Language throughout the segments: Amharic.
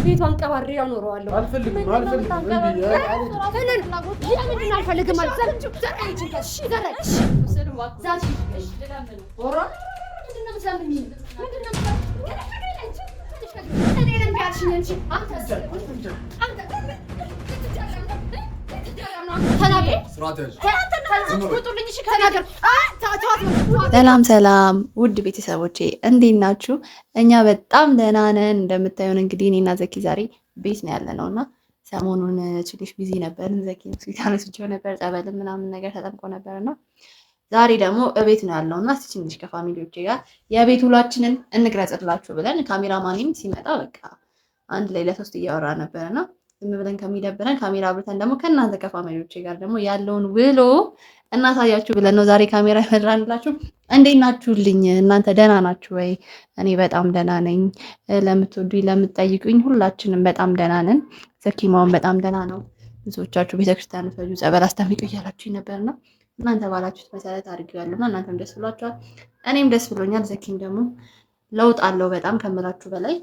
ቤቷን ቀባሪ ያኖረዋለሁ። አልፈልግም። ሰላም ሰላም ውድ ቤተሰቦቼ እንዴት ናችሁ? እኛ በጣም ደህና ነን። እንደምታዩን እንግዲህ እኔና ዘኪ ዛሬ ቤት ነው ያለነው እና ሰሞኑን ትንሽ ቢዚ ነበርን። ዘኪ ሆስፒታል ወስጄው ነበር፣ ጸበል ምናምን ነገር ተጠምቆ ነበር እና ዛሬ ደግሞ እቤት ነው ያለነው እና ትንሽ ከፋሚሊዎቼ ጋር የቤት ውሏችንን እንግለጽላችሁ ብለን ካሜራማንም ሲመጣ በቃ አንድ ላይ ለሶስት እያወራ ነበርና ዝም ብለን ከሚደብረን ካሜራ አብርተን ደግሞ ከእናንተ ከፋሚሊዎቼ ጋር ደግሞ ያለውን ውሎ እናሳያችሁ ብለን ነው ዛሬ ካሜራ ያመራንላችሁ። እንዴት ናችሁልኝ? እናንተ ደህና ናችሁ ወይ? እኔ በጣም ደህና ነኝ። ለምትወዱኝ ለምትጠይቁኝ ሁላችንም በጣም ደህና ነን። ዘኪማውን በጣም ደህና ነው። ብዙዎቻችሁ ቤተክርስቲያን ፈጁ ጸበል አስጠምቁ እያላችሁኝ ነበርና እናንተ ባላችሁት መሰረት አድርጌዋለሁና እናንተም ደስ ብሏችኋል፣ እኔም ደስ ብሎኛል። ዘኪም ደግሞ ለውጥ አለው በጣም ከምላችሁ በላይ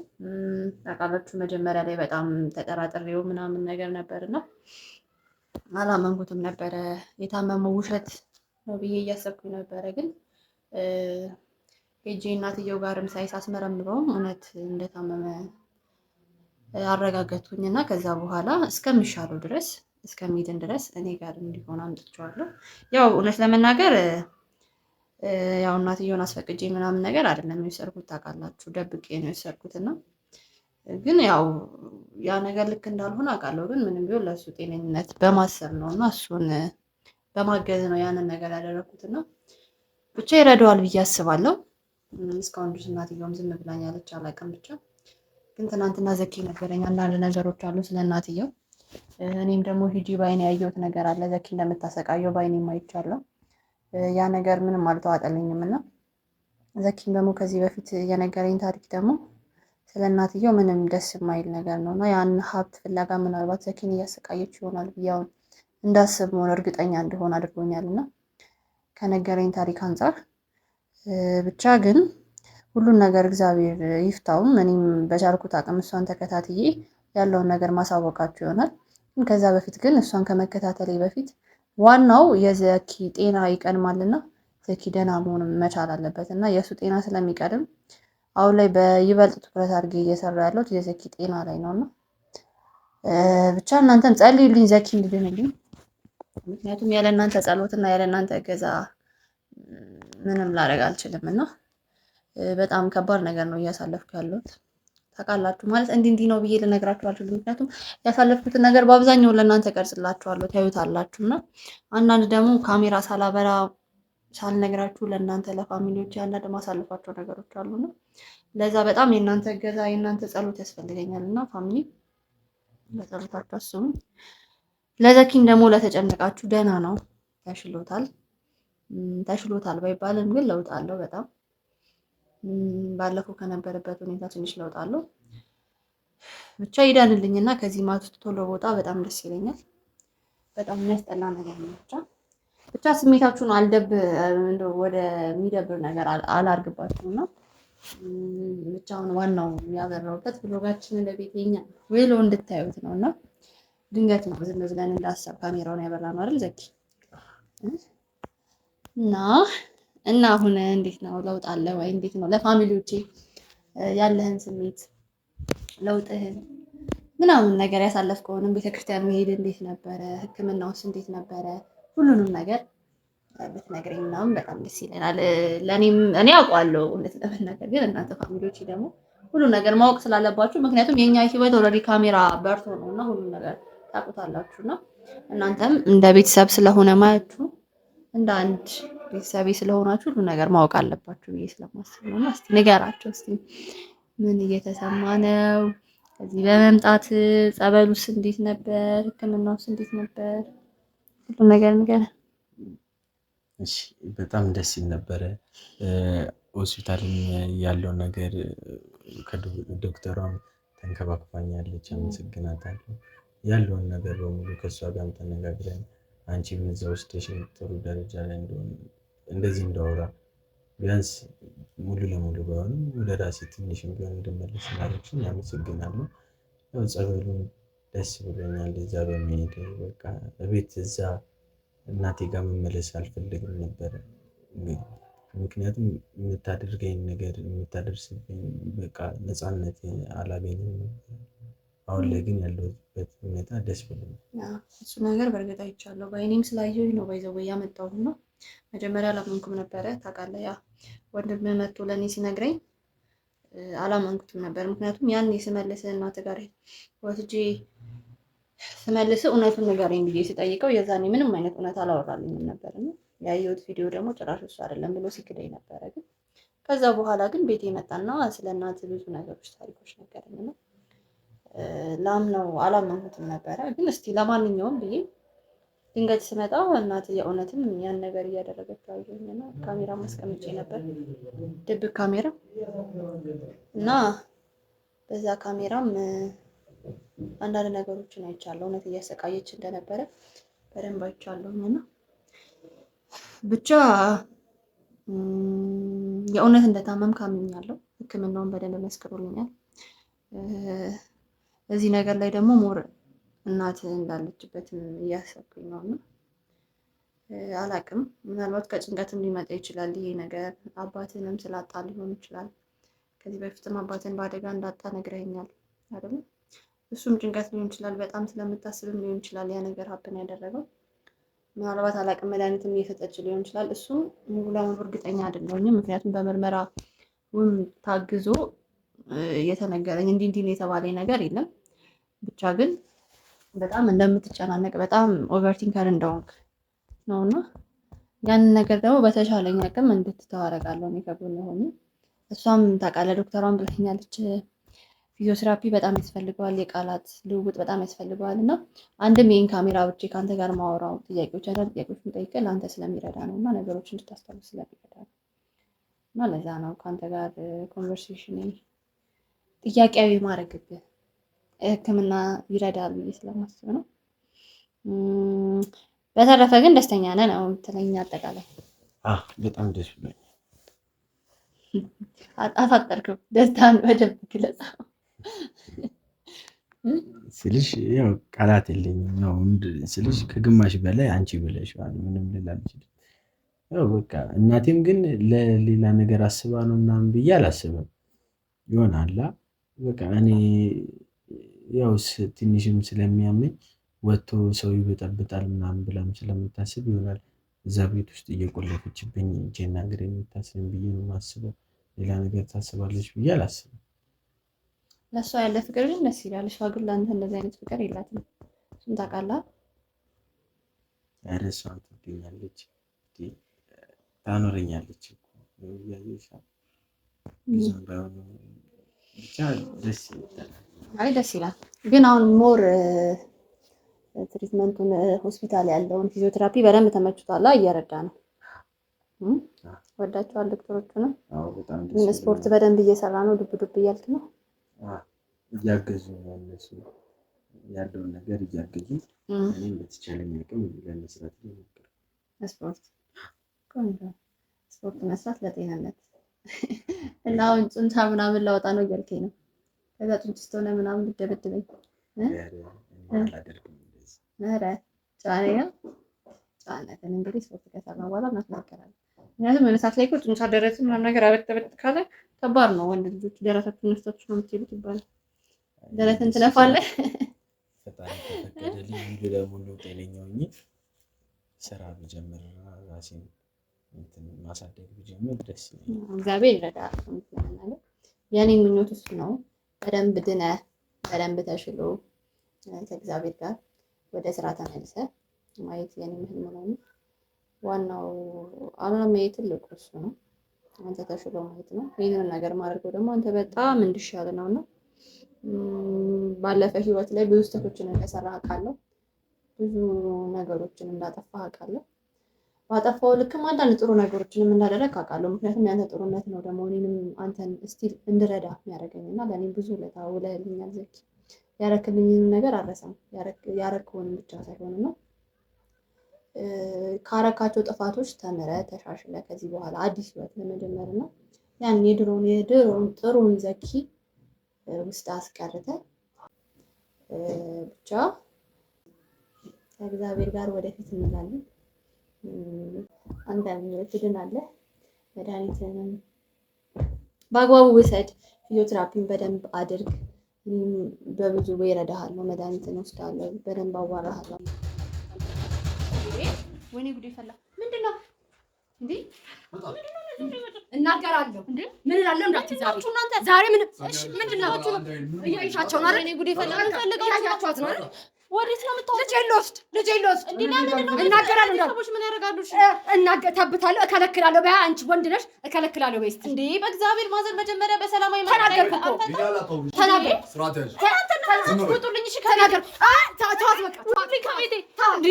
ታውቃላችሁ። መጀመሪያ ላይ በጣም ተጠራጥሬው ምናምን ነገር ነበርና አላመንኩትም ነበረ። የታመመው ውሸት ነው ብዬ እያሰብኩኝ ነበረ። ግን ሄጄ እናትየው ጋርም ሳስመረምረውም እውነት እንደታመመ አረጋገጥኩኝ እና ከዛ በኋላ እስከሚሻለው ድረስ እስከሚድን ድረስ እኔ ጋር እንዲሆን አምጥቼዋለሁ። ያው እውነት ለመናገር ያው እናትየውን አስፈቅጄ ምናምን ነገር አይደለም የወሰድኩት ታውቃላችሁ፣ ደብቄ ነው የወሰድኩት እና ግን ያው ያ ነገር ልክ እንዳልሆነ አውቃለሁ። ግን ምንም ቢሆን ለእሱ ጤነኝነት በማሰብ ነው እና እሱን በማገዝ ነው ያንን ነገር ያደረኩት እና ብቻ ይረዳዋል ብዬ አስባለሁ። እስካሁን ድረስ እናትየውም ዝም ብላኛለች፣ አላውቅም። ብቻ ግን ትናንትና ዘኪ ነገረኝ አንዳንድ ነገሮች አሉ ስለ እናትየው። እኔም ደግሞ ሂጂ ባይኔ ያየሁት ነገር አለ። ዘኪ እንደምታሰቃየው ባይኔ አይቻለሁ። ያ ነገር ምንም አልተዋጠልኝም እና ዘኪም ደግሞ ከዚህ በፊት የነገረኝ ታሪክ ደግሞ ስለ እናትየው ምንም ደስ የማይል ነገር ነው እና ያን ሀብት ፍለጋ ምናልባት ዘኪን እያሰቃየች ይሆናል ብያውን እንዳስብ መሆን እርግጠኛ እንደሆን አድርጎኛል እና ከነገረኝ ታሪክ አንጻር ብቻ ግን ሁሉን ነገር እግዚአብሔር ይፍታውም። እኔም በቻልኩት አቅም እሷን ተከታትዬ ያለውን ነገር ማሳወቃችሁ ይሆናል። ከዛ በፊት ግን እሷን ከመከታተሌ በፊት ዋናው የዘኪ ጤና ይቀድማልና ዘኪ ደህና መሆን መቻል አለበት እና የእሱ ጤና ስለሚቀድም አሁን ላይ በይበልጥ ትኩረት አድርጌ እየሰራ ያለሁት የዘኪ ጤና ላይ ነውና ብቻ እናንተም ጸልዩልኝ ዘኪ እንዲድንልኝ። ምክንያቱም ያለ እናንተ ጸሎትና ያለ እናንተ እገዛ ምንም ላደርግ አልችልም እና በጣም ከባድ ነገር ነው እያሳለፍኩ ያለሁት ታውቃላችሁ። ማለት እንዲህ ነው ብዬ ልነግራችሁ አልችልም። ምክንያቱም ያሳለፍኩትን ነገር በአብዛኛው ለእናንተ ቀርጽላችኋለሁ ታዩታላችሁ እና አንዳንድ ደግሞ ካሜራ ሳላበራ ሳልነግራችሁ ለእናንተ ለፋሚሊዎች አንዳንድ ማሳልፋቸው ነገሮች አሉና ለዛ በጣም የእናንተ እገዛ የእናንተ ጸሎት ያስፈልገኛል እና ፋሚሊ በጸሎታችሁ አስቡኝ። ለዘኪም ደግሞ ለተጨነቃችሁ ደህና ነው፣ ተሽሎታል ባይባልም ግን ለውጥ አለው በጣም ባለፈው ከነበረበት ሁኔታ ትንሽ ለውጥ አለው። ብቻ ይዳንልኝና ከዚህ ማት ውስጥ ቶሎ ቦታ በጣም ደስ ይለኛል። በጣም የሚያስጠላ ነገር ነው። ብቻ ስሜታችሁን ወደ የሚደብር ነገር አላርግባችሁና ብቻውን ዋናው ያበራውበት ብሎጋችንን ለቤተኛ ውሎ እንድታዩት ነው እና ድንገት ነው ዝም ብለን እንዳሰብ ካሜራውን ያበራ ነው አይደል ዘኪ? እና አሁን እንዴት ነው? ለውጥ አለ ወይ? እንዴት ነው ለፋሚሊዎቼ ያለህን ስሜት ለውጥህን ምናምን ነገር ያሳለፍከውንም ቤተክርስቲያን መሄድ እንዴት ነበረ? ሕክምናውስ እንዴት ነበረ? ሁሉንም ነገር ብትነግረኝ ምናምን በጣም ደስ ይለናል። እኔ አውቀዋለሁ እውነት ለመናገር ግን እናንተ ፋሚሊዎቼ ደግሞ ሁሉን ነገር ማወቅ ስላለባችሁ ምክንያቱም የኛ ህይወት ኦልሬዲ ካሜራ በርቶ ነውና ሁሉን ነገር ታውቁታላችሁና እናንተም እንደ ቤተሰብ ስለሆነ ማያችሁ እንደ አንድ ቤተሰቤ ስለሆናችሁ ሁሉ ነገር ማወቅ አለባችሁ ብዬ ስለማስብ ነው። እስቲ ንገራቸው እስቲ ምን እየተሰማ ነው? ከዚህ በመምጣት ጸበሉስ እንዴት ነበር? ህክምናውስ እንዴት ነበር? ሁሉ ነገር ንገረን። እሺ በጣም ደስ ይል ነበረ። ሆስፒታልም ያለው ነገር ከዶክተሯም ተንከባክባኛለች፣ አመሰግናታለሁ። ያለውን ነገር በሙሉ ከእሷ ጋርም ተነጋግረን አንቺ እዛ ውስጥ ጥሩ ደረጃ ላይ እንደሆነ እንደዚህ እንዳወራ ቢያንስ ሙሉ ለሙሉ ባይሆንም ወደ ራሴ ትንሽም ቢሆን እንድመለስ ስላደረግሽኝ አመሰግናለሁ። ያው ጸበሉን ደስ ብሎኛል እዛ በመሄድ በቃ እቤት እዛ እናቴ ጋር መመለስ አልፈልግም ነበር። ምክንያቱም የምታደርገኝ ነገር የምታደርስብኝ በቃ ነፃነት አላገኝም ነበር። አሁን ላይ ግን ያለሁበት ሁኔታ ደስ ብሎኛል። እሱ ነገር በእርግጥ አይቻለሁ። በእኔም ስላየሁኝ ነው ባይዘው ያመጣሁት ነው። መጀመሪያ አላመንኩም ነበረ ታውቃለህ። ያ ወንድም መጥቶ ለእኔ ሲነግረኝ አላመንኩትም ነበር። ምክንያቱም ያን ስመልስ እናት ጋር ወስጄ ስመልስ እውነቱን ንገረኝ ብዬ ስጠይቀው የዛኔ ምንም አይነት እውነት አላወራልኝም ነበር። እና ያየሁት ቪዲዮ ደግሞ ጭራሽ እሱ አይደለም ብሎ ሲክደኝ ነበረ። ግን ከዛ በኋላ ግን ቤቴ መጣና ስለ እናት ብዙ ነገሮች ታሪኮች ነገረኝ ነው ላምነው አላመንኩትም ነበረ። ግን እስቲ ለማንኛውም ብዬ ድንገት ስመጣ እናት የእውነትም ያን ነገር እያደረገችው አየሁኝና ካሜራ ማስቀምጬ ነበር፣ ድብቅ ካሜራ እና በዛ ካሜራም አንዳንድ ነገሮችን አይቻለሁ። እውነት እያሰቃየች እንደነበረ በደንብ አይቻለሁኝና ብቻ የእውነት እንደታመም ካምኛለሁ። ሕክምናውን በደንብ መስክሮልኛል። እዚህ ነገር ላይ ደግሞ ሞር እናት እንዳለችበትም እያሰብኩኝ ነው እና አላቅም። ምናልባት ከጭንቀትም ሊመጣ ይችላል ይሄ ነገር። አባትንም ስላጣ ሊሆን ይችላል። ከዚህ በፊትም አባትን በአደጋ እንዳጣ ነግረኸኛል አይደል? እሱም ጭንቀት ሊሆን ይችላል። በጣም ስለምታስብም ሊሆን ይችላል ያ ነገር ሀብን ያደረገው። ምናልባት አላቅም፣ መድኃኒትም እየሰጠች ሊሆን ይችላል። እሱም ሙሉ ለሙሉ እርግጠኛ አይደለሁኝም። ምክንያቱም በምርመራ ታግዞ የተነገረኝ እንዲህ እንዲህ የተባለኝ ነገር የለም። ብቻ ግን በጣም እንደምትጨናነቅ በጣም ኦቨርቲንከር እንደሆንክ ነው እና ያንን ነገር ደግሞ በተሻለኝ አቅም እንድትተው አደርጋለሁ እኔ ከጎን ሆኜ። እሷም ታውቃለህ ዶክተሯን ብለኛለች ፊዚዮቴራፒ በጣም ያስፈልገዋል፣ የቃላት ልውውጥ በጣም ያስፈልገዋል እና አንድም ይህን ካሜራ ብቻ ከአንተ ጋር ማወራው ጥያቄዎች አንዳንድ ጥያቄዎች የምጠይቅህ ለአንተ ስለሚረዳ ነው እና ነገሮች እንድታስታውስ ስለሚረዳ ነው እና ለዛ ነው ከአንተ ጋር ኮንቨርሴሽን ጥያቄያዊ ማድረግብህ ሕክምና ይረዳል ብዬ ስለማስብ ነው። በተረፈ ግን ደስተኛ ነህ ነው የምትለኝ? አጠቃላይ በጣም ደስ ብሎኛል። አፋጠርከው ደስታን በደንብ ግለጻ ስልሽ ያው ቃላት የለኝም። ያው ስልሽ ከግማሽ በላይ አንቺ ብለሽዋል። ምንም ልል አልችልም። ያው በቃ እናቴም ግን ለሌላ ነገር አስባ ነው ምናምን ብዬ አላስብም። ይሆናላ በቃ እኔ ያው ትንሽም ስለሚያመኝ ወጥቶ ሰው ይበጠብጣል ምናምን ብላም ስለምታስብ ይሆናል እዛ ቤት ውስጥ እየቆለፈችብኝ እጄና እግሬ የምታስረኝ ብዬ ነው የማስበው። ሌላ ነገር ታስባለች ብዬ አላስብም። ለእሷ ያለ ፍቅር ግን ደስ ይላል። እሷ ግን ለአንተ እንደዚህ አይነት ፍቅር የላትም። እሱን ታውቃለህ? ኧረ እሷን ትወደኛለች፣ ታኖረኛለች እያየሽ ብዙም ባይሆን ብቻ ደስ ይላል። አይ ደስ ይላል። ግን አሁን ሞር ትሪትመንቱን ሆስፒታል ያለውን ፊዚዮቴራፒ በደንብ ተመችቷል፣ እየረዳ ነው። ወዳቸዋል ዶክተሮቹንም። ስፖርት በደንብ እየሰራ ነው። ዱብ ዱብ እያልክ ነው። እያገዙ ነው እነሱ ያለውን ነገር እያገዙ እኔም በተቻለኝ አቅም ለመስራት እየሞከርኩ። ስፖርት መስራት ለጤንነት እና አሁን ጡንቻ ምናምን ላወጣ ነው እያልከኝ ነው? ከዛ ጡንችስት ሆነ ምናምን ልደበድበኝ? ኧረ ጨዋነኛ ጨዋነትን እንግዲህ ስፖርት ከሰራ በኋላ እናትናገራለን። ምክንያቱም የሆነ ሰዓት ላይ እኮ ጡንቻ ደረት ምናምን ነገር አበጥ ካለ ከባድ ነው። ወንድ ልጆች ደረታችሁን ነስታችሁ ነው የምትሄዱት ይባላል። ደረትን ትለፋለህ። ፈጣሪ ከፈቀደልኝ ሙሉ ለሙሉ ጤነኛ ሆኜ ስራ ብጀምር ራሴን ማሳደግ ብጀምር ደስ ይለኛል። እግዚአብሔር ይረዳል። የኔ ምኞት እሱ ነው። በደንብ ድነህ በደንብ ተሽሎ ከእግዚአብሔር ጋር ወደ ስራ ተመልሰህ ማየት የኔ ህልም ነው። ዋናው አሁንም ትልቁ እሱ ነው። አንተ ተሽሎ ማየት ነው። ይህንን ነገር ማድረገው ደግሞ አንተ በጣም እንድሻል ነው እና ባለፈ ህይወት ላይ ብዙ ስህተቶችን እንደሰራህ አውቃለሁ። ብዙ ነገሮችን እንዳጠፋህ አውቃለሁ። ባጠፋው ልክም አንዳንድ ጥሩ ነገሮችንም እንዳደረግ አውቃለሁ። ምክንያቱም ያንተ ጥሩነት ነው ደግሞ እኔንም አንተን ስቲል እንድረዳ የሚያደርገኝ እና ለእኔም ብዙ ውለታ ውለህልኛል ዘኪ። ያረክልኝንም ነገር አልረሳም። ያረከውንም ብቻ ሳይሆን ነው ካረካቸው ጥፋቶች ተምረ ተሻሽለ ከዚህ በኋላ አዲስ ህይወት ለመጀመር እና ያን የድሮውን ጥሩን ዘኪ ውስጥ አስቀርተ ብቻ ከእግዚአብሔር ጋር ወደፊት እንላለን። አንተም ትድናለህ። መድኃኒትንም በአግባቡ ውሰድ። ፊዚዮቴራፒን በደንብ አድርግ። በብዙ ወይ እረዳሃለሁ። መድኃኒትን ወስዳለሁ። በደንብ አዋራሃለሁ። ወይኔ ጉዴ ፈላ። ምንድን ነው እንዴ? እናገራለሁ እንዴ? ምን እላለሁ? እንዳትዛችሁ እናንተ ዛሬ ምን? እሺ ምንድን ነው እያይሻቸው ነው? ወይኔ ጉዴ ፈላ። ምን ፈልጋችኋት ነው? ወዴት ነው የምታወጡት? ልጄን ልወስድ እንዴ? እናገራለሁ። ሰዎች ምን ያደርጋሉ? እሺ ተብታለሁ፣ እከለክላለሁ። በያ አንቺ ወንድ ነሽ፣ እከለክላለሁ። በይስቲ እንዴ በእግዚአብሔር ማዘር መጀመሪያ በሰላማዊ ተናገርኩ። ውጡልኝ። እሺ ተናገር። ተዋት በቃ ውጡልኝ ከቤቴ። እንዴ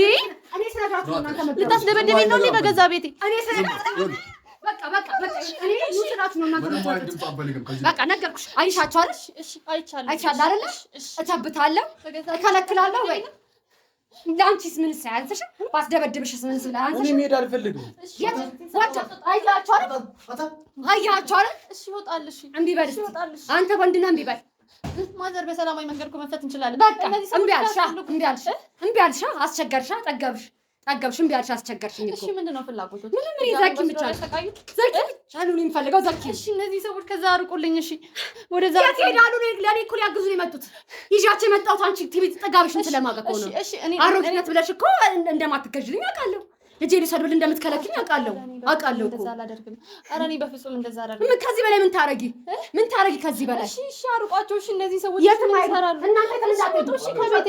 እኔ ስነግራችሁ እናንተ መጣ ልታስደበድበኝ ነው እንዴ በገዛ ቤቴ? እኔ ስነግራችሁ በቃ እኔ ስነግራችሁ ነው እናንተ መጣ በቃ ነገርኩሽ። አይሻችሁ አይደል? እሺ አይቻለሁ አይደል? እተብታለሁ፣ እከለክላለሁ። ወይ ለአንቺስ ምን ሳያንስሽ? ባስደበድብሽስ ምን ስላንስሽ? እኔ መሄድ አልፈልግም። አያችሁ አይደል? እሺ ይወጣል። እሺ እምቢ በል። አንተ ወንድ ነህ፣ እምቢ በል። ማዘር በሰላማዊ መንገድ እኮ መፍታት እንችላለን። በቃ እምቢ አልሽ፣ አስቸገርሻ፣ ጠገብሽ፣ እምቢ አልሽ፣ አስቸገርሽኝ እኮ። እሺ ምንድነው ፍላጎቱ? ምንም ዘኪ ብቻ ነው የሚፈልገው። ዘኪ እሺ እነዚህ ሰዎች ከዛ አርቁልኝ። እሺ ወደዛ የት ሄዳሉ? ለኔ እኮ ሊያግዙ ነው የመጡት። ይዣቸው የመጣሁት አንቺ ቲቪ ጠጋብሽን ስለማውቅ ነው። እሺ እኔ አሮጊት ብለሽ እኮ እንደማትገዥልኝ አውቃለሁ። ልጄ ሊሰድብል እንደምትከለክኝ አውቃለሁ እኮ። እንደዛ አላደርግም። ኧረ እኔ በፍጹም እንደዛ አላደርግም። ከዚህ በላይ ምን ታረጊ ከዚህ በላይ? እሺ አርቋቸው። እሺ እነዚህ ሰዎች የትም አይሰራሉ። እናንተ ተለዛችሁ። እሺ ከቤቴ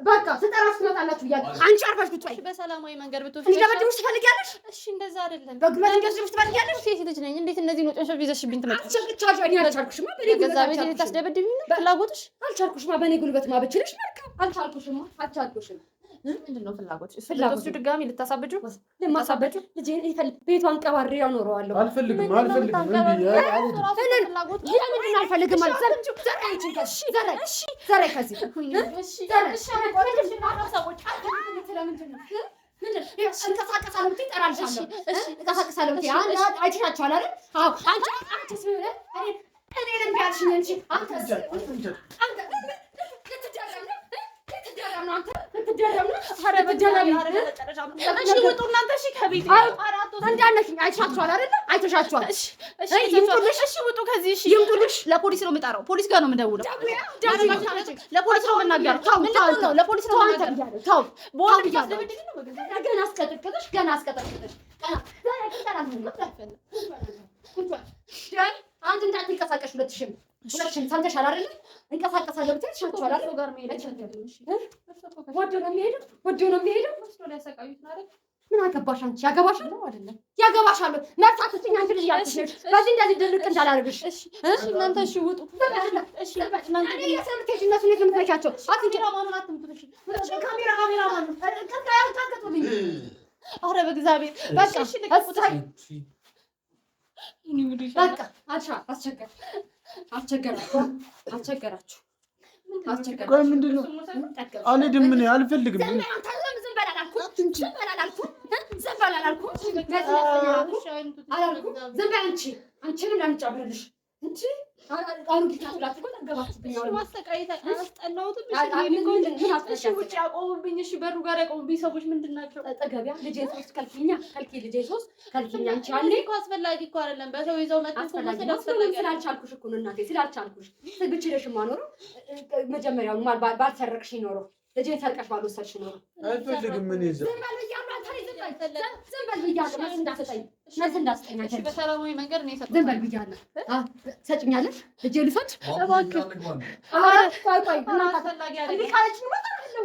በቃ ስጠራሽ ትመጣላችሁ ብያለሁ። አንቺ አርፈሽ ቁጭ በይ። በሰላማዊ መንገድ ብትወስጂ እንዲደበድብሽ ትፈልጊያለሽ? እሺ እንደዛ አይደለም። በግመል እንዲወስድብሽ ትፈልጊያለሽ? ሴት ልጅ ነኝ። እንዴት እነዚህ ነው ጮሾ ይዘሽብኝ ትመጣለሽ? እኔ አልቻልኩሽማ። በኔ ገዛ ቤት ልታስደበድብኝ ነው ፍላጎትሽ? አልቻልኩሽማ። በኔ ጉልበትማ ብችልሽ መልካም። አልቻልኩሽም። ምንድን ነው ፍላጎትሽ? ፍላጎትሽ ድጋሚ ልታሳብጁ ለማሳበጁ ልጄን ቤቷን ቀባሪ ያኖረዋለሁ። አልፈልግም። ለምንድን ነው አልፈልግም? ዘራይ ከዚህ እንቀሳቀሳለሁ ብትይ እጠራልሻለሁ። እንቀሳቀሳለሁ ብትይ አይተሻቸዋል አይደል? አዎ አንቺ እኔን እምቢ አልሽኝ እንጂ አንተ ለፖሊስ ነው የምጠራው። ፖሊስ ጋር ነው የምደውለው። ለፖሊስ ነው የምናገረው። ለፖሊስ ነው የምናገረው። ገና አስቀጠቅጥሽ አንተ እንዳትንቀሳቀሽ። ሁለትሽም ሰምተሻል አይደል? እንቀሳቀሳለሁ ብትይ ሻቸዋል አይደል? ጋር መሄድ አይቻልም። ወዶ ነው የሚሄደው። ምን አገባሽ አንቺ? ያገባሻል ነው አይደለም? ያገባሻል። መርሳት እስኪ አንቺ ልጅ ያልኩሽ በዚህ እንደዚህ ድርቅ እንዳላደርግሽ። እሺ እናንተ እሺ ውጡ። እሺ እናንተ እኔ የሰምተሽ እነሱ ነው የምትመቻቸው። ካሜራማኑን አትምጡሽ። ካሜራማኑን ታከቱልኝ። ኧረ በእግዚአብሔር በቃ እሺ ልቀቁት። በቃ አስቸገራችሁ። ቆይ ምንድን ነው? አልሄድም። እኔ አልፈልግም። ዝም በል አላልኩም። ዝም በይ አንቺ። አንቺንም ለምጫብልሽ እንጂ አሁን ጊታቱላችሁ እኮ ጠገባችሁብኝ። ማሰቃየት አስጠላሁትም። እሺ ውጭ ያቆሙብኝ። እሺ በሩ ጋር ያቆሙብኝ ሰዎች ምንድን ናቸው? ጠገቢያ ልጄን ሶስት ከልኪኛ ልጄን ሶስት ከልኪኛ። አንቺ አለ እኮ አስፈላጊ እኮ አይደለም። በሰው ይዘው መጥቶ ስላልቻልኩሽ እኮ ነው እናቴ፣ ስላልቻልኩሽ ብችልሽማ ኖሮ መጀመሪያውን ባልሰረቅሽ ኖሮ ልጄን ሰርቀሽ ባልወሰድሽ ኖሮ። አልፈልግም። ምን ይዘ ዝም በል ብያለሁ። መልስ እንዳትሰጠኝ። በሰላማዊ መንገድ ነው የሰጠሁት። ዝም በል ብያለሁ። ሰጭኛለሽ? ልጄን ልውሰድ? እባክህ። ቆይ አስፈላጊ አይደለም። እምቢ ካለችኝ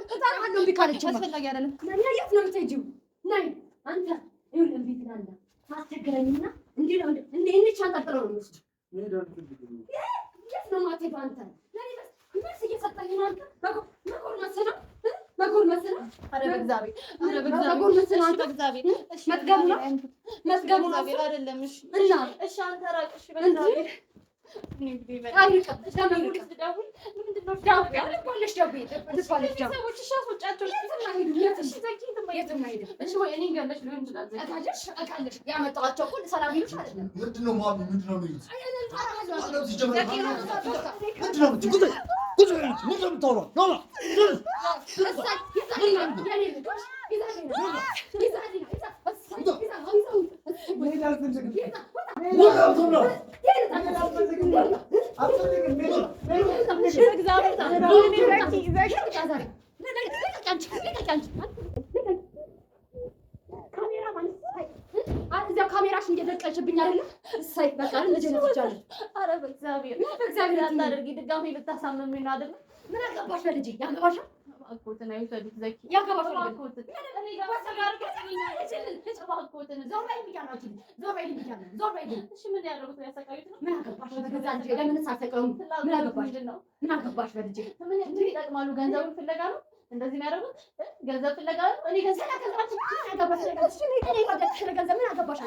እጠራለሁ። እምቢ ካለችኝ አስፈላጊ አይደለም። የት ነው የምትሄጂው? ነይ አንተ። ይኸውልህ እምቢ ትላለህ። ታስቸግረኝና እንዲህ ነው እንዲህ አንጠልጥለው ነው የሚወስድ። የት ነው የማትሄጂው አንተ? መልስ እየሰጠኝ ነው አንተ። መጎርመስ ነው። ኧረ በእግዚአብሔር መጥገቡ ነው አይደለም። እሺ እና እሺ አንተ ራቅ። እሺ በእግዚአብሔር ያመጣኋቸው እኮ ሰላም ይሉሽ አይደለም። ምንድን ነው ማሚ? ምንድን ነው የሚሉት? እዚያው ካሜራሽ እየደቀልሽብኝ አይደለም? እሰይ በቃ ልጅ ነው ትቻለሽ። ኧረ በእግዚአብሔር አታድርጊ። ድጋሜ ልታሳምሚኝ ነው አይደለም? ምን አገባሽ በልጄ? ያገባሻል እባክዎትን አይውሰዱት። ዘኪ ያገባሻል እባክዎትን። እሺ ምን ያደረጉት ነው? ያሰቃዩት ነው? ምን አገባሽ በገዛ ልጄ? ለምንስ አትሰቀዩም? ምን አገባሽ? ምን አገባሽ በልጄ? ምን ይጠቅማሉ? ገንዘቡን ፍለጋ ነው እንደዚህ የሚያደርጉት? ገንዘብ ፍለጋ ነው። እኔ ገንዘብ ያገባሽ ገንዘብ ምን አገባሽ?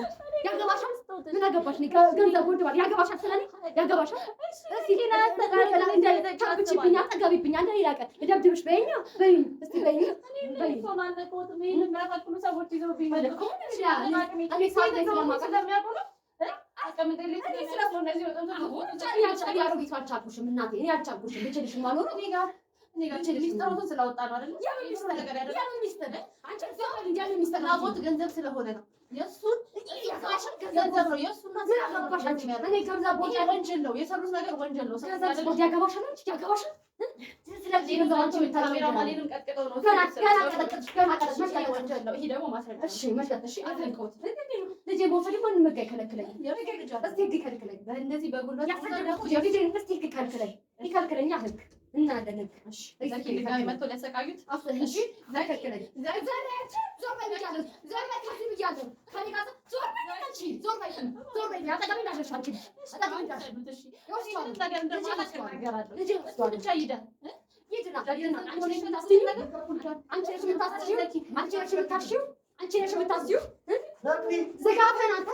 ያገባሻል ምን አገባሽ? ገንዘብ ወድባል ያገባሻል ስለኔ ያገባሻል። እስቲ ሌላ ታብችብኛ አጠጋቢብኛ እንደ ሌላ ቀን ልደብድብሽ በይኛ በይኝ እስቲ በይኝ በይኝ ሶማለቆት ምን የሚያፈቅሩ ሰዎች ይዘው ቢመለኩ እኔ ሳይደ ስለማቀ ለሚያውቁ ነው አቀምጠልኝ ስለዚህ እነዚህ ወጣው ያቻ ያሮጊት አልቻልኩሽም እናቴ እኔ አልቻልኩሽም ልችልሽ ማኖር እኔ ጋር ሚስጥሩን ስላወጣ ነው አይደል? የምን ሚስጥር አንቺ ሚስጥር ናቦት ገንዘብ ስለሆነ ነው። የእሱን ገንዘብ ነው የእሱን እኔ ገንዘብ ቦታ ወንጀል ነው የሰሩት ነገር ወንጀል ነው። ስለዚህ ያገባሻል እንጂ ያገባሻል። ስለዚህ ገንዘባቸው የታላላ ማለንም ቀጥቀው ነው ገና ወንጀል ነው። ይሄ ደግሞ ማስረጃ እሺ መስጠት እሺ አልከውት ልጄ ቦታ ደግሞ እንመጋ ይከለክለኝ እስቲ ይከለክለኝ እንደዚህ በጉልበት እስቲ ይከለክለኝ ይከለክለኝ ህግ እና አለንክ እሺ ዘኪ ጋር መጥቶ ሊያሰቃዩት አፍን እሺ ዘከከለኝ ዞር በይ ያጠቃሚ ዳሽሻችሁ አጠቃሚ ዳሽሻችሁ እሺ ይወስዳል ነገር እንደማላቀ ነገር አለ ልጅ ወስዷል ብቻ ይደን ይድና አንቺ ነሽ የምታስይው አንቺ ነሽ የምታስይው አንቺ ነሽ የምታስይው አንቺ ነሽ የምታስይው ዝጋ ፈናታ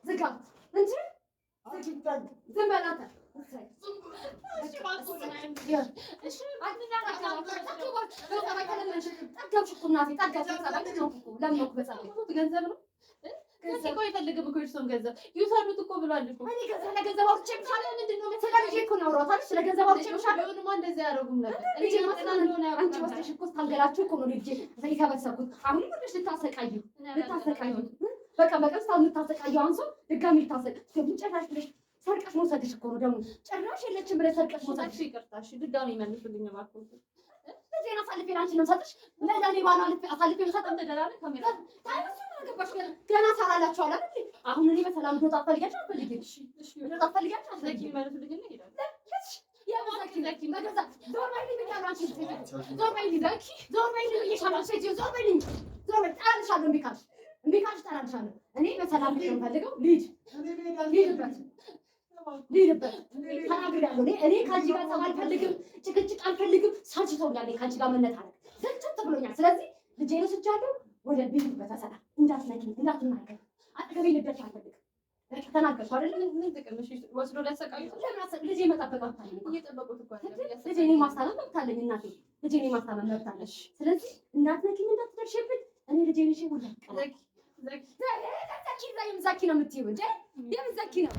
ዝጋ እንጂ ዝም በል አንተ ገንዘብ ነው እኮ አይፈልግም እኮ እርሶም ገንዘብ ይውሰዱት እኮ ብሏል እኮ እኔ ገንዘብ አውጥቼ ብቻለሁ። ምንድን ነው ስለ ልጄ እኮ ነው ያወራሁት ስለ ገንዘብ አውጥቼ ብቻለሁ። ምንም እንደዚህ አያደርጉም ነበር። ልጄ ማጥናት እንደሆነ አንቺ ወስደሽ እኮ ታንገላችሁ እኮ ነው ልጄ የሰበሰብኩት። አሁን ወደሽ ልታሰቃዩ በቃ በቀስታ የምታሰቃዩ አንሶ ድጋሚ ልታሰቃዩ ጭራሽ ብለሽ ሰርቀሽ መውሰድሽ እኮ ነው ደግሞ ጭራሽ የለችም ብለሽ ሰርቀሽ መውሰድሽ። ይቅርታሽ ድጋሚ መልሱልኝ እባክዎት። ልጄን አሳልፌ ላንቺ ነው የምሰጥሽ። ለኔ ባና አሳልፌ ልሰጥም ተደራለ ካሜራ ታይሱ ገባሽ ገና ሰራላችሁ አለ አይደል? አሁን እኔ በሰላም ዶጣ ፈልጋችሁ አትፈልጊም? እሺ ዶጣ ፈልጋችሁ አትፈልጊም? መልሱልኝ እና ይሄዳል። ዘኪ መገዛ ዞር በይ ልኝ አንቺ ዞር በይ ዘኪ ዞር በይ ልኝ ይሻላል። ሴትዮ ዞር በይ ልኝ ዞር በይ ጠራልሻለሁ። እምቢ ካልሽ ጠራልሻለሁ። እኔ በሰላም ነው የምፈልገው። ልሂድበት ተናግሬያለሁ። እኔ ከአንቺ ጋር ጠብ አልፈልግም፣ ጭቅጭቅ አልፈልግም። ሳልችተውኛል ከአንቺ ጋር መነታረቅ ዝንጭት ብሎኛል። ስለዚህ ልጄን ወስጃለሁ። ወደ ልሂድበት በሰላም እንዳትነኪኝ፣ እንዳትናገር አጠገቤ ልደርሽ አልፈልግም። ተናገርኩ አይደል? ምን ጥቅም እሺ፣ ወስዶ ሊያሰቃዩት ለምን ልጄ መጠበቅ አልፈልግም። እየጠበቁት እኮ አይደል? ልጄ እኔ ማስታመም መብት አለኝ እናቴ፣ ልጄ እኔ ማስታመም መብት አለኝ። ስለዚህ እንዳትነኪኝ፣ እንዳትደርሽብኝ። እኔ ልጄን ይዤ ወደ ዘኪ ነው የምትይው እንጂ የምን ዘኪ ነው?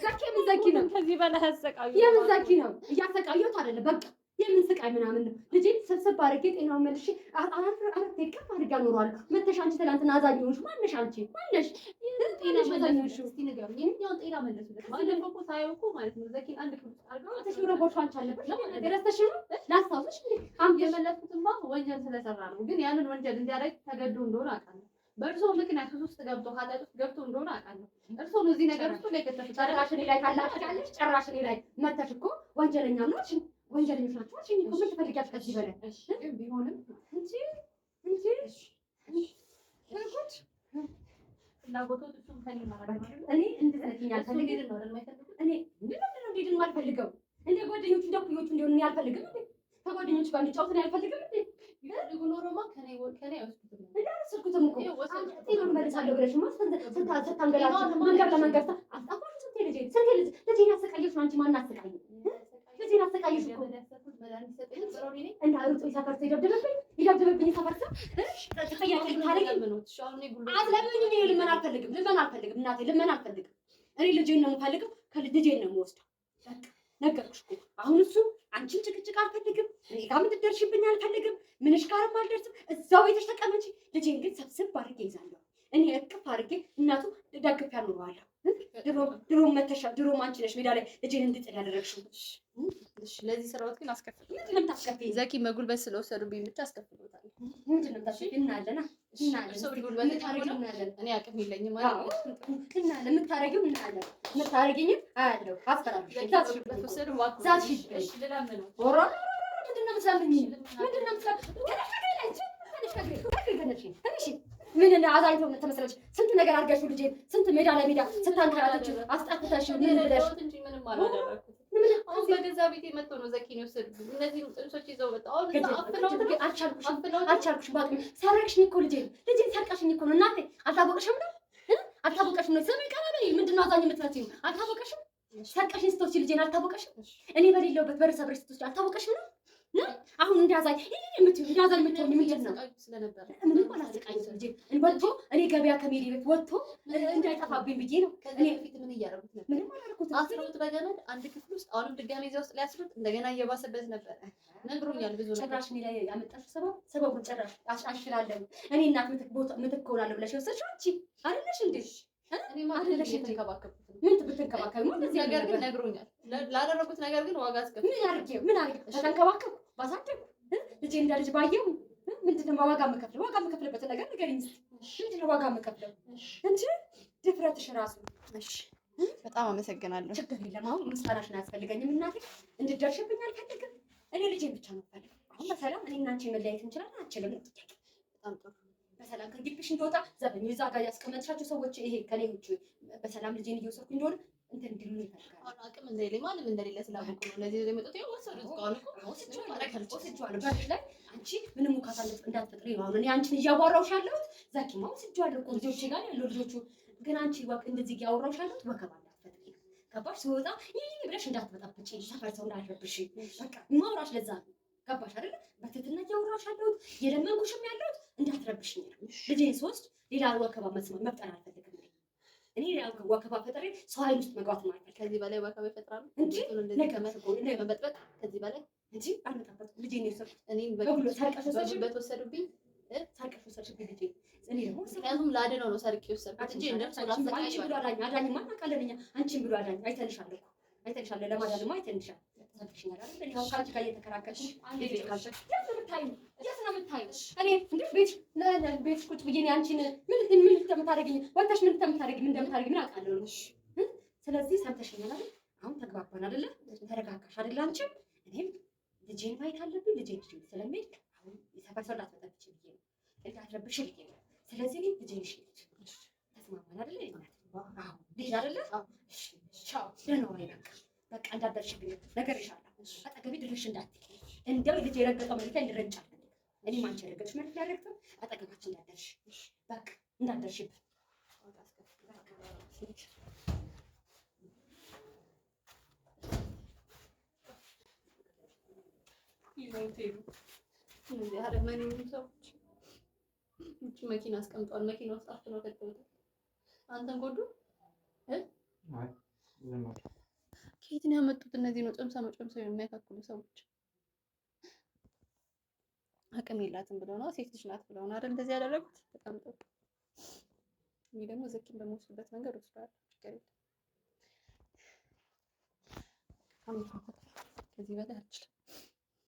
ዘኪ የምን ዘኪ ነው? ከዚህ በላይ አሰቃዩ። የምን ዘኪ ነው? እያሰቃዩት አይደለም በቃ የምን ስቃይ ምናምን ነው። ልጄን ሰብሰብ አድርጌ ጤናውን መልሼ አራት ቀን አድርጌ አኖረዋለሁ። መተሽ አንቺ ትናንትና አዛኞች ማነሽ? አንቺ ማነሽ? ጤና መለስሽ እስቲ ንገሩኝ። የምኛውን ጤና መለሱለት ባለፈው እኮ ሳየው እኮ ማለት ነው ዘኪን አንድ ክፍል አድርገው ተሽረቦሽ አንቺ አለበት ደረስተሽ ነው ላስታውስሽ። አሁን የመለስኩትማ ወንጀል ስለሰራ ነው። ግን ያንን ወንጀል እንዲያደርግ ተገዶ እንደሆነ አውቃለሁ። በእርሶ ምክንያት ውስጥ ገብቶ ኃጢአት ውስጥ ገብቶ እንደሆነ አውቃለሁ። እርሶ ነው እዚህ ነገር ውስጥ ላይ ከተፈጠረ ጭራሽ እኔ ላይ ታላቅያለሽ። ጭራሽ እኔ ላይ መተሽ እኮ ወንጀለኛ ናችሁ፣ ወንጀለኞች ናችሁ። እሺ እኮ ምን ትፈልጊያለሽ ከዚህ በላይ? እሺ ቢሆንም እንጂ እርኩት ፍላጎቶች እሱም ከኔ ማለት ነው። እኔ እንድትነኪኝ አልፈልግም ነው የማይፈልጉት። እኔ ምንም እንዲድን አልፈልገው። እንደ ጓደኞቹ እንደ ኩዮቹ እንዲሆን እኔ አልፈልግም እንዴ። ከጓደኞቹ ጋር እንዲጫወት እኔ አልፈልግም እንዴ። ይፈልጉ ኖሮማ ከኔ አይወስዱትም። እንዳልስኩትም እኮ ጤናውን መልሳለሁ ብለሽማ ስታንገላችሁ መንገድ ለመንገድ አስጣፋችሁ። ስንቴ ልጄን ያሰቃየች ነው አንቺ ማን አሰቃይ ልጄን አሰቃይሽ እኮ እና ሩጡ ሰፈርት ይደብድብብኝ ሰፈርት ተጠያቂ ታረጊ አትለምኝ። እኔ ልመና አልፈልግም እናቴ ልመና አልፈልግም። እኔ ልጄን ነው የምፈልገው ከልጄን ነው የምወስደው። በቃ ነገርኩሽ እኮ አሁን እሱ አንቺን ጭቅጭቅ አልፈልግም። እኔ ጋር የምትደርሽብኝ አልፈልግም። ምንሽ ጋርም አልደርስም። እዛው ቤትሽ ተቀመጪ። ልጄን ግን ሰብስብ አድርጌ ይዛለሁ። እኔ እቅፍ አድርጌ እናቱ ደግፍ ያኖረዋለሁ። ድሮም አንቺ ነሽ ሜዳ ላይ ልጄን እንድጥል ያደረግሽው። እሺ ለዚህ ስራዎት ግን አስከፍል። ምንድን ነው የምታስከፍይኝ? ዘኪ መጉልበት ስለወሰዱብኝ ብቻ አስከፍሎታል። ምንድን ነው የምታስከፍይኝ? እናያለን። እኔ አቅም የለኝም ማለት እናያለን። የምታረጊው እናያለን። የምታረጊኝም አያለሁ። አስፈራለሁ። ምን አዛኝቶ ተመሰለች። ስንት ነገር አድርገሽ ልጄ ስንት ሜዳ ለሜዳ ስታንከራተች አስጠፍተሽ ምን ብለሽ ምንም አላደረኩት። አሁን በገዛ ቤቴ መጥቶ ነው ዘኪ ነው የወሰዱብኝ። እነዚህ ጥንሶች ይዘው መጣ። አሁን አልቻልኩሽም። ባቅ ሰረቅሽኝ እኮ ልጄን ሰርቀሽኝ እኮ ነው እናቴ። አልታወቀሽም ነው አልታወቀሽም ነው ስሜ ቀበሌ ምንድነው አዛኝ የምትመጪው? አልታወቀሽም? ሰርቀሽኝ ስትወስጂ ልጄን አልታወቀሽም? እኔ በሌለውበት በር ሰብረሽ ስትወስጂ አልታወቀሽም ነው? አሁን እንዲያዛኝ የምትሆኝ ምንድን ነው? ምንም አላሰቃየሁትም ልጄ ወጥቶ እኔ ገበያ ከሜሪ ቤት ወጥቶ እንዳይጠፋብኝ ብዬ ነው። እኔ ፊት ምን እያደረጉት ነበር? ምንም አላደረኩትም። አስሩት በገመድ አንድ ክፍል ውስጥ አሁንም ድጋሜ እዚያ ውስጥ ሊያስሩት እንደገና እየባሰበት ነበር። ነግሮኛል ብዙ ነገር። ጭራሽ እኔ ላይ ያመጣሽው ሰበቡን ጭራሽ አሽላለሁ እኔ እናት ምትክ እሆናለሁ ብለሽ የወሰድሽው አንቺ አይደለሽ እንዴ? እኔ ማለት ተንከባከብኩት። ምን ብትንከባከብ ነው? እንደዚህ ነገር ግን ነግሮኛል። ላደረኩት ነገር ግን ዋጋ አስከፍል። ምን አድርጌ ተንከባከብኩ ባሳደግኩ ልጄ እንደ ልጅ ባየው ምንድን ነው ዋጋ የምከፍለው? ዋጋ የምከፍልበትን ነገር ንገሪኝ እስኪ። ምንድን ነው ዋጋ የምከፍለው እንጂ ድፍረትሽ ራሱ። እሺ በጣም አመሰግናለሁ። ችግር የለም። አሁን ምስጋናሽን አያስፈልገኝም እናቴ። እንድትደርሽብኝ አልፈልግም። እኔ ልጄን ብቻ ነው የምፈልገው። አሁን በሰላም እኔ እና አንቺ መለያየት እንችላለን አንችልም? በጣም ጥሩ። በሰላም ከግቢሽ እንደወጣ ዘበኝ እዛ ጋር ያስቀመጥሻቸው ሰዎች ይሄ ከኔ ውጭ በሰላም ልጄን እየወሰድኩ እንደሆነ እንትን እንዲሉ ይፈልጋል። አሁን አቅም እንደሌለ ማንም እንደሌለ ስላወቁ ነው እነዚህ የመጡት። ያው ወሰዱት ከሆነ ወስጄዋለሁ። በርሽ ላይ አንቺ ምንም ሙካታ እንዳትፈጥሪ ነው አሁን እኔ አንቺን እያዋራሁሽ ያለሁት። ዛኪማ ወስጄዋለሁ እኮ ልጆቼ ጋር ያለው ልጆቹ ግን አንቺ እንደዚህ እያወራሁሽ ያለሁት ወከባ እንዳትፈጥሪ ገባሽ? ስወጣ ይህ ብለሽ እንዳትበጣብጪ ሰፈር ሰው እንዳልረብሽ በቃ ማውራሽ ለዛ ነው ገባሽ አይደለ? በትህትና እያወራሁሽ ያለሁት የለመንኩሽም ያለሁት እንዳትረብሽኝ ነው። ልጄን ስወስድ ሌላ ወከባ መፍጠር አልፈልግም። እኔ ወከባ ፈጥሬ ሰው ኃይል ውስጥ መግባት ማለት ነው። ከዚህ በላይ ወከባ ይፈጥራሉ እንጂ መበጥበጥ ከዚህ በላይ እንጂ አልመጣበት ልጄን የወሰድኩት እኔን በተወሰዱብኝ ሰርቀሽ ወሰድሽብኝ ልጄ። እኔ ደግሞ ምክንያቱም ላድነው ነው ሰርቄ የወሰድኩት እንጂ እንደሱ አንቺን ብሎ አዳኝ እናውቃለን እኛ። አንቺን ብሎ አዳኝ አይተንሻል እኮ አይተንሻል። ለማዳንማ አይተንሻል። ተሰጥሽኛል አይደል? እኔ አሁን ከአንቺ ጋር እየተከራከርሽ አንዴ ካልሽ የት ነው የምታይው? እኔ እንዴ ቤት ቁጭ ብዬ እኔ አንቺን ምን እንደምታደርጊኝ ወጥተሽ ምን እንደምታደርጊኝ ምን አውቃለሁ ነው። ስለዚህ ሰምተሽኛል አይደል? አሁን ተግባባን አይደለ? ተረጋጋሽ አይደል? አንቺም እኔም ልጄን ማየት አለብኝ። ልጄን ስለሚሄድ አሁን የሰፈር ሰው ላትመጣብሽ ብዬ ነው እንዳትረብሽ ብዬ ነው። ስለዚህ እኔ ልጄን ተስማማን አይደለ? አዎ ልጅ አይደለ? እሺ ቻው። ደህና ዋይ በቃ እንዳትደርሽብኝ ነገርሻለሁ። አጠገቤ ድርሽ እንዳትይ እንደው ልጅ የረገጠው መሬት ላይ እንድረጫለን። እኔም አንቺ የረገጥሽ መሬት ላይ ረግጠው አጠገባችን እንዳትደርሽ በቃ እንዳትደርሽብኝ። መኪና አስቀምጠዋል። መኪና ውስጥ አፍነው ከተውታል። አንተን ጎዱ ከየት ነው ያመጡት? እነዚህ ነው ጨምሰው የሚያካክሉ ሰዎች። አቅም የላትም ብለው ነው ሴት ልጅ ናት ብለው ነው አይደል እንደዚህ ያደረጉት። በጣም ጥሩ። እኔ ደግሞ ዘኪን በመወስድበት መንገድ ወስዳለሁ። ችግር የለም። ከዚህ በላይ አልችልም።